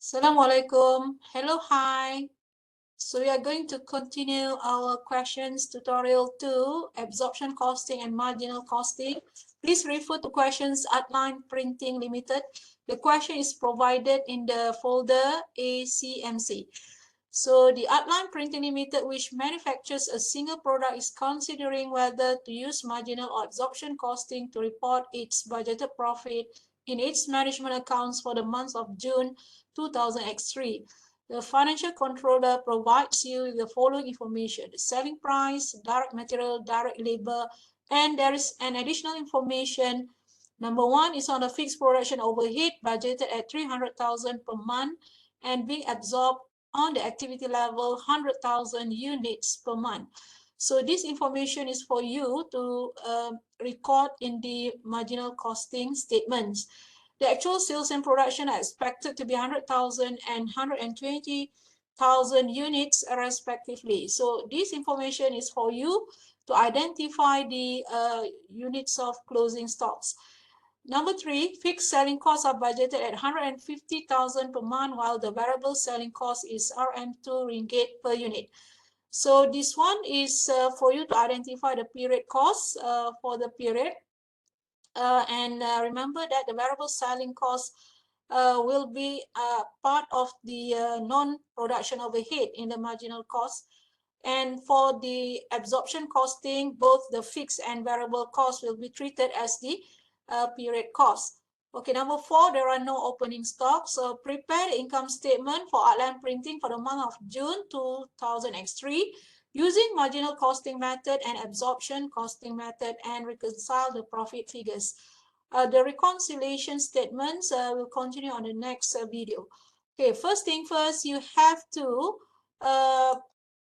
Assalamualaikum. Hello, hi. So we are going to continue our questions tutorial 2, absorption costing and marginal costing. Please refer to questions Artline Printing Limited. The question is provided in the folder Acmc. So the Artline Printing Limited, which manufactures a single product, is considering whether to use marginal or absorption costing to report its budgeted profit in its management accounts for the month of June 2000X3. The financial controller provides you with the following information: the selling price, direct material, direct labor, and there is an additional information. Number one is on the fixed production overhead budgeted at 300,000 per month and being absorbed on the activity level 100,000 units per month. So this information is for you to record in the marginal costing statements. The actual sales and production are expected to be 100,000 and 120,000 units respectively. So this information is for you to identify the units of closing stocks. Number three, fixed selling costs are budgeted at 150,000 per month, while the variable selling cost is RM2 ringgit per unit. So this one is for you to identify the period costs for the period. Remember that the variable selling cost will be part of the non-production overhead in the marginal cost. And for the absorption costing, both the fixed and variable costs will be treated as the period cost. Okay, number four, there are no opening stocks. So prepare the income statement for Artline Printing for the month of June 2000X3 using marginal costing method and absorption costing method and reconcile the profit figures. The reconciliation statements will continue on the next video. Okay, first thing first, you have to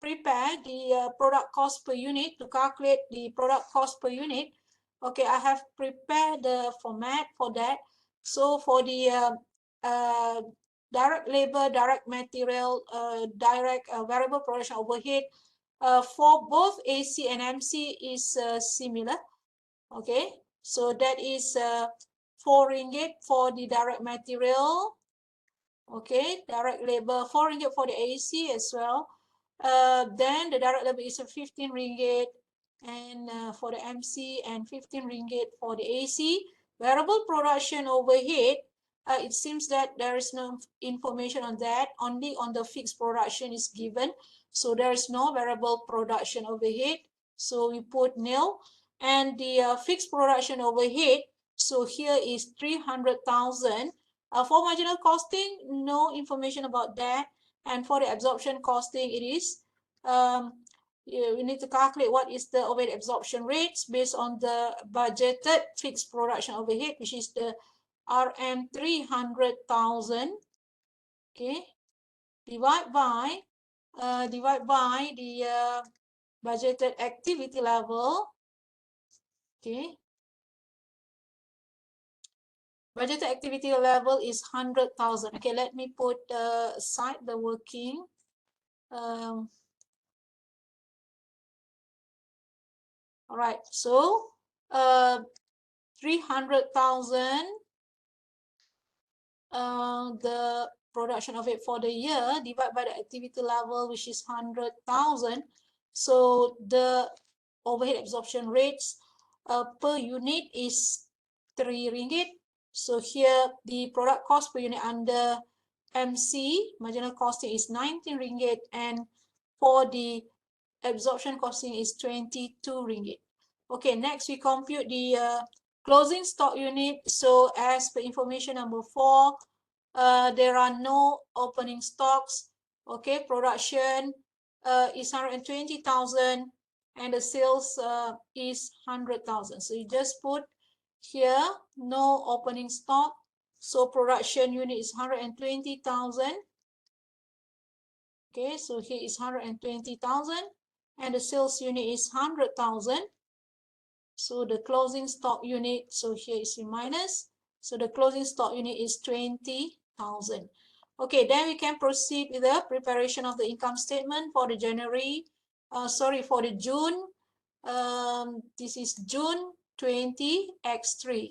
prepare the product cost per unit to calculate the product cost per unit. Okay, I have prepared the format for that. So for the direct labor, direct material, direct variable production overhead, for both AC and MC is similar. Okay, so that is 4 ringgit for the direct material. Okay, direct labor 4 ringgit for the AC as well. Then the direct labor is a 15 ringgit and for the MC and 15 ringgit for the AC. Variable production overhead, it seems that there is no information on that, only on the fixed production is given. So there is no variable production overhead. So we put nil. And the fixed production overhead, so here is 300,000. For marginal costing, no information about that. And for the absorption costing, it is we need to calculate what is the overhead absorption rates based on the budgeted fixed production overhead, which is the RM 300,000. Okay, divide by the budgeted activity level. Okay, budgeted activity level is 100,000. Okay, let me put aside the working. All right, so 300,000, the production of it for the year divided by the activity level, which is 100,000. So the overhead absorption rates per unit is 3 ringgit. So here the product cost per unit under MC, marginal costing, is 19 ringgit, and for the absorption costing is 22 ringgit. Okay, next we compute the closing stock unit. So as per information number 4, there are no opening stocks. Okay, production is 120,000 and the sales is 100,000. So you just put here no opening stock. So production unit is 120,000. Okay, so here is 120,000 and the sales unit is 100,000. So the closing stock unit, so here is a minus. So the closing stock unit is 20,000. Okay, then we can proceed with the preparation of the income statement for the for the June. This is June 20X3.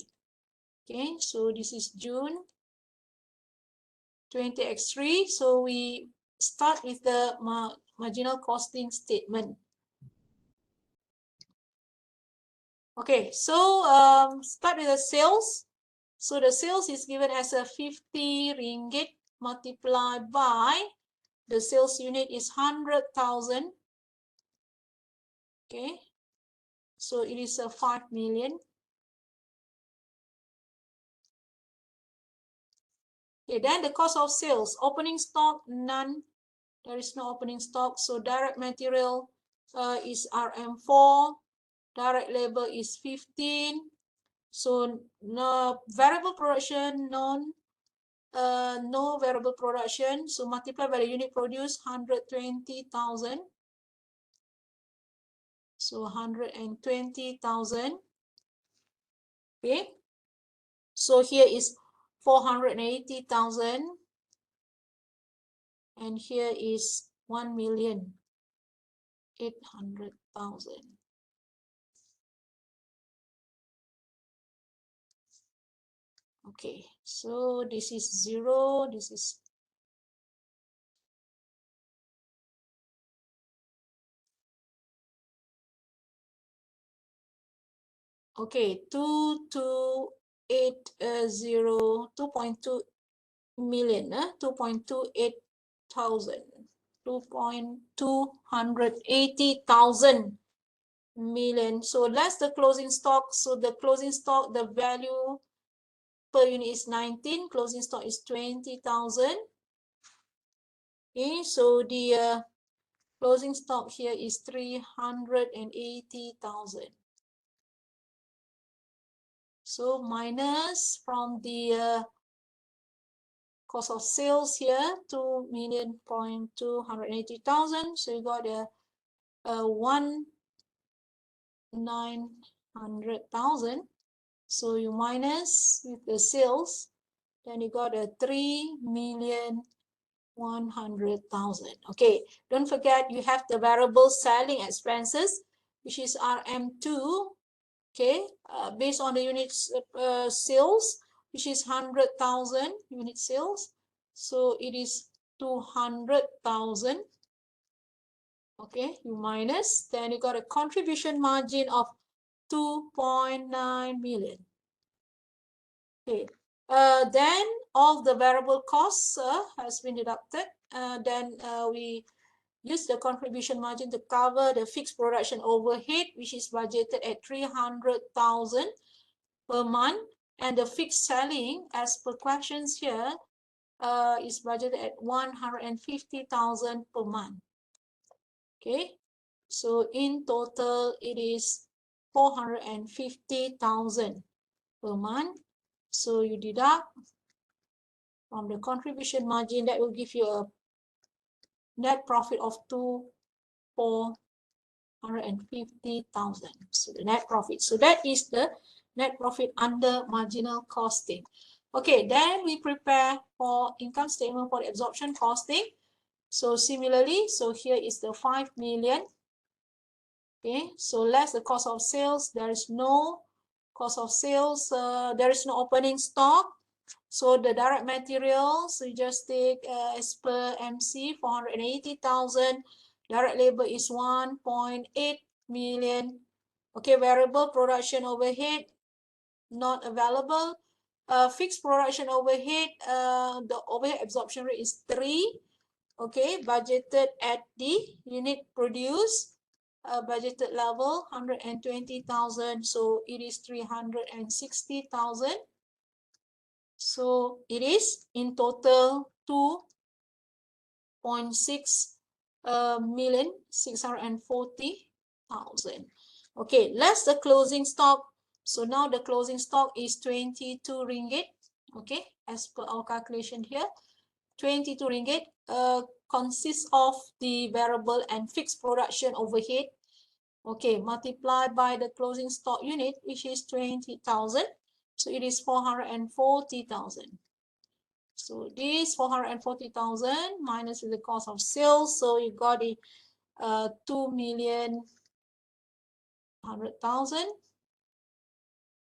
Okay, so this is June 20x3. So we start with the marginal costing statement. Okay, so start with the sales. So the sales is given as a 50 ringgit multiplied by the sales unit is 100,000. Okay, so it is a 5 million. Okay, then the cost of sales, opening stock, none. There is no opening stock. So direct material is RM4. Direct labor is 15. So no variable production, no variable production. So multiply by the unit produced, 120,000. So 120,000. Okay. So here is 480,000. And here is 1,800,000. Okay, so this is 0, this is okay, 2.2 million, 2.28 thousand, 2.280,000 million. So that's the closing stock. So the closing stock, the value per unit is 19, closing stock is 20,000. Okay, so the closing stock here is 380,000. So minus from the cost of sales here, 2,280,000. So you got a 1,900,000. So you minus with the sales, then you got a 3,100,000. Okay, don't forget you have the variable selling expenses, which is RM2. Okay, based on the units sales, which is 100,000 unit sales. So it is 200,000. Okay, you minus, then you got a contribution margin of 2.9 million. Okay, then all the variable costs has been deducted. Then we use the contribution margin to cover the fixed production overhead, which is budgeted at 300,000 per month, and the fixed selling, as per questions here, is budgeted at 150,000 per month. Okay, so in total it is 450,000 per month. So you deduct from the contribution margin, that will give you a net profit of 450,000. So the net profit. So that is the net profit under marginal costing. Okay, then we prepare for income statement for the absorption costing. So similarly, so here is the 5 million. Okay, so less the cost of sales. There is no cost of sales. There is no opening stock. So the direct materials, we just take as per MC 480,000. Direct labor is 1.8 million. Okay, variable production overhead not available. Fixed production overhead, the overhead absorption rate is 3. Okay, budgeted at the unit produced, budgeted level 120,000. So it is 360,000. So it is in total 2.6,640,000. Okay, less the closing stock. So now the closing stock is 22 ringgit. Okay, as per our calculation here, 22 ringgit consists of the variable and fixed production overhead. Okay, multiplied by the closing stock unit, which is 20,000. So it is 440,000. So this 440,000 minus the cost of sales. So you got it 2,100,000.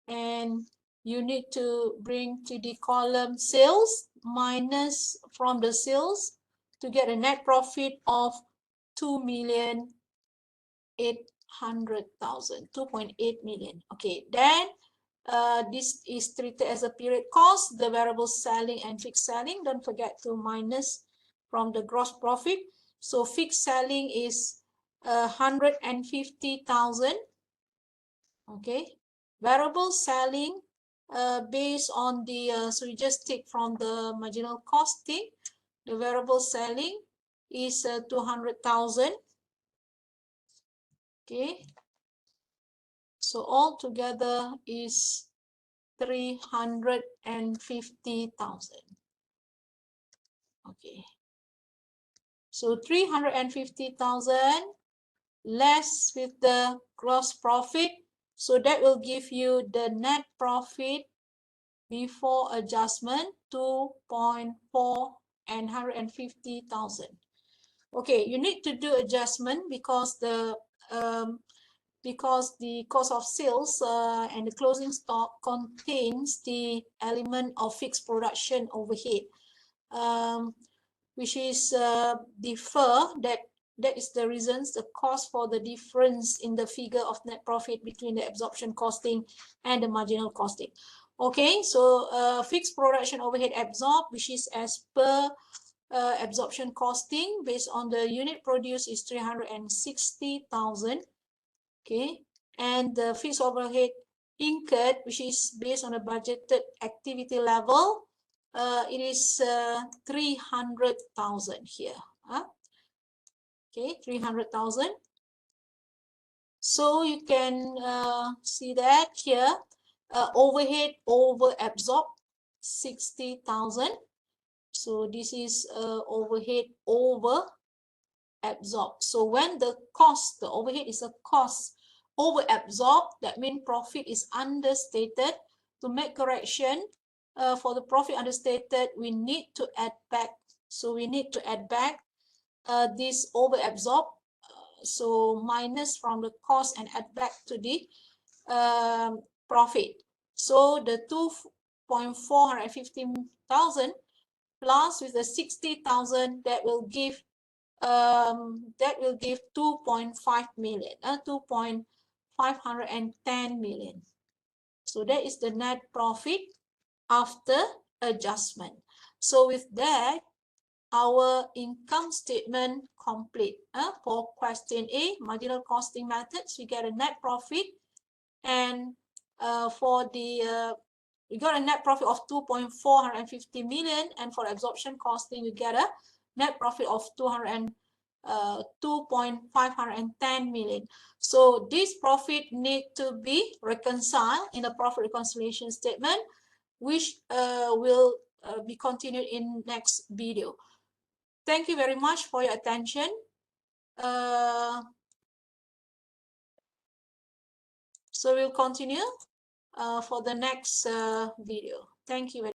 And you need to bring to the column sales minus from the sales to get a net profit of 2,800,000, 2.8 million. Okay, then this is treated as a period cost, the variable selling and fixed selling. Don't forget to minus from the gross profit. So fixed selling is 150,000. Okay, variable selling based on the so you just take from the marginal costing. The variable selling is 200,000. Okay, so all together is 350,000. Okay, so 350,000 less with the gross profit, so that will give you the net profit before adjustment 2.4 and 150,000. Okay, you need to do adjustment because the cost of sales and the closing stock contains the element of fixed production overhead, which is defer. That is the reasons, the cost for the difference in the figure of net profit between the absorption costing and the marginal costing. Okay, so fixed production overhead absorbed, which is as per absorption costing based on the unit produced, is 360,000. Okay, and the fixed overhead incurred, which is based on a budgeted activity level, it is 300,000 here. Okay, 300,000. So you can see that here, overhead over absorbed 60,000. So this is overhead over absorbed. So when the cost, the overhead is a cost over absorbed, that means profit is understated. To make correction for the profit understated, we need to add back. So we need to add back this over absorbed. So minus from the cost and add back to the profit. So the 2.450,000 plus with the 60,000, that will give 2.5 million, 2.510 million. So that is the net profit after adjustment. So with that, our income statement complete. For question A, marginal costing methods, we get a net profit, and for the we got a net profit of 2.450 million, and for absorption costing we get a net profit of 2.510 million. So this profit need to be reconciled in the profit reconciliation statement, which will be continued in next video. Thank you very much for your attention. So we'll continue for the next video. Thank you.